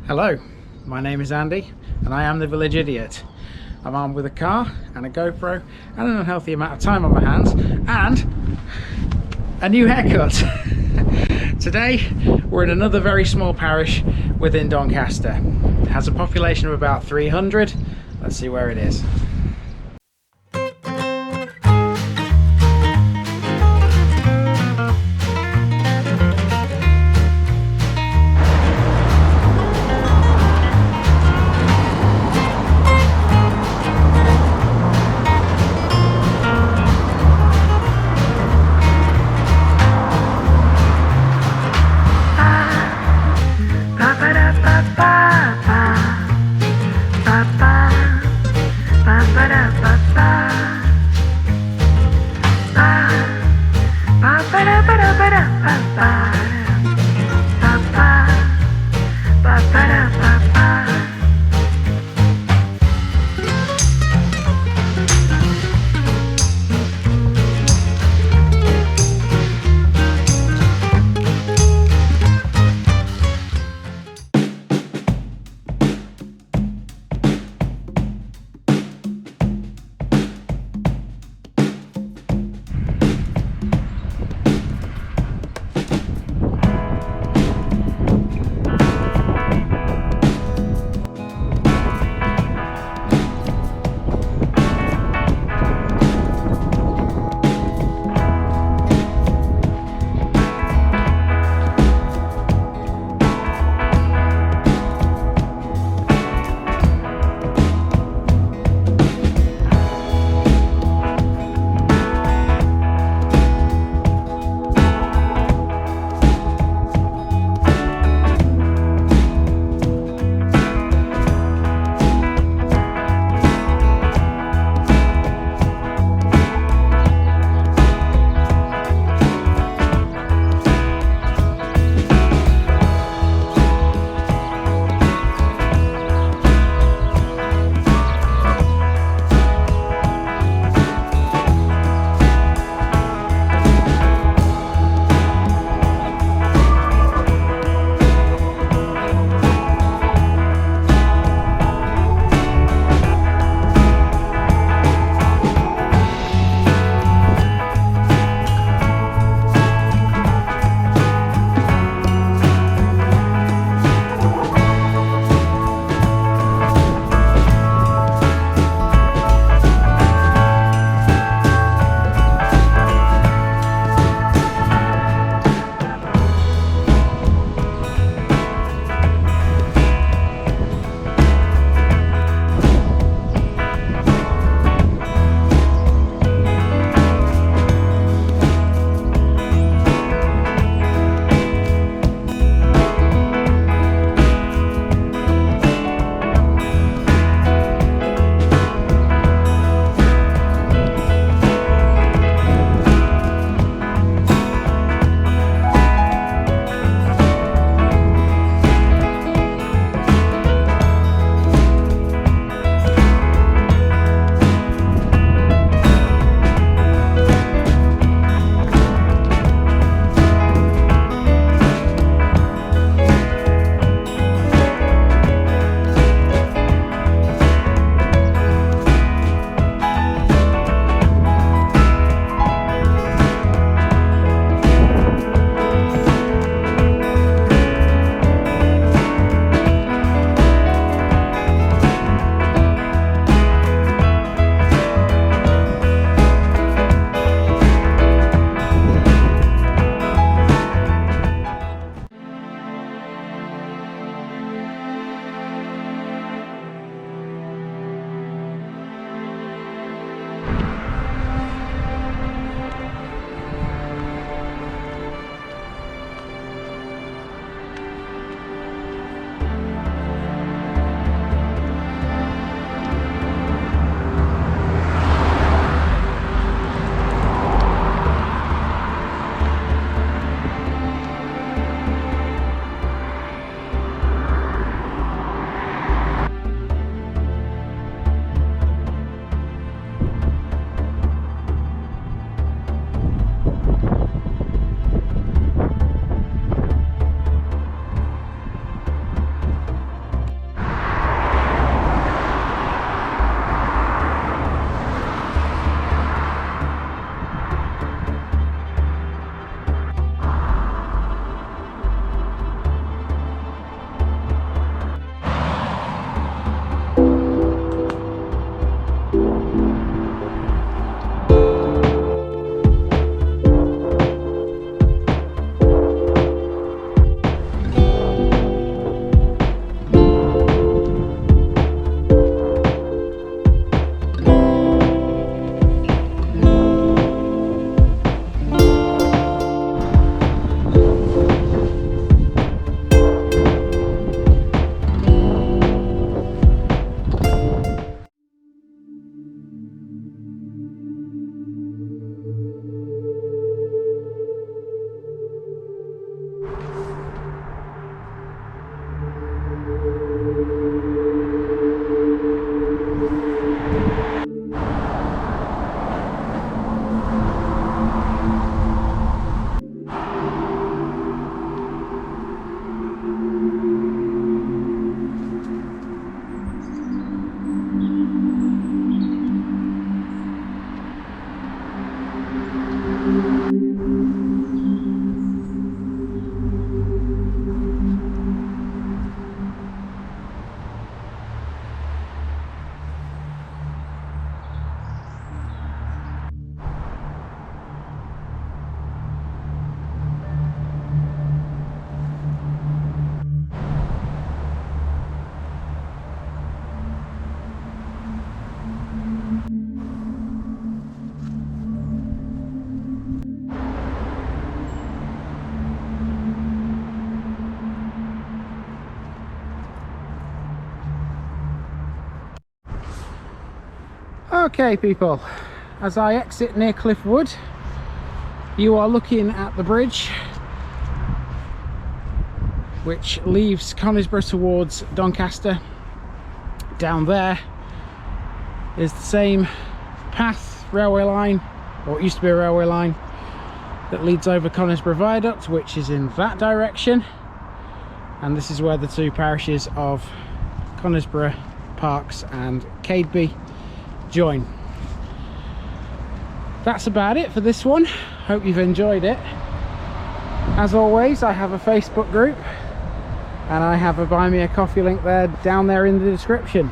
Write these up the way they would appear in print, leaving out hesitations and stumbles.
Hello, my name is Andy and I am the Village Idiot. I'm armed with a car and a GoPro and an unhealthy amount of time on my hands and a new haircut. Today we're in another very small parish within Doncaster. It has a population of about 300. Let's see where it is. Okay people, as I exit Nearcliff Wood, you are looking at the bridge which leaves Conisbrough towards Doncaster. Down there is the same path, railway line, or it used to be a railway line, that leads over Conisbrough Viaduct, which is in that direction. And this is where the two parishes of Conisbrough Parks and Cadeby join. That's about it for this one. Hope you've enjoyed it. As always, I have a Facebook group and I have a buy me a coffee link there down there in the description.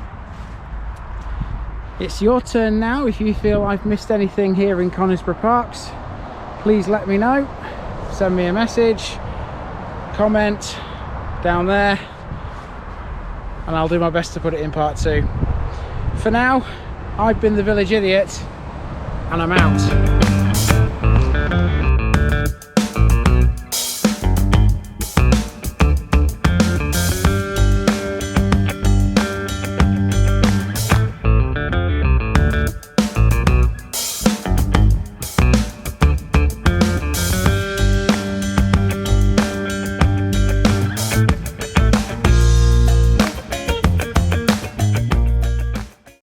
It's your turn now. If you feel I've missed anything here in Conisbrough Parks, please let me know. Send me a message, comment down there, and I'll do my best to put it in part 2. For now, I've been the Village Idiot, and I'm out.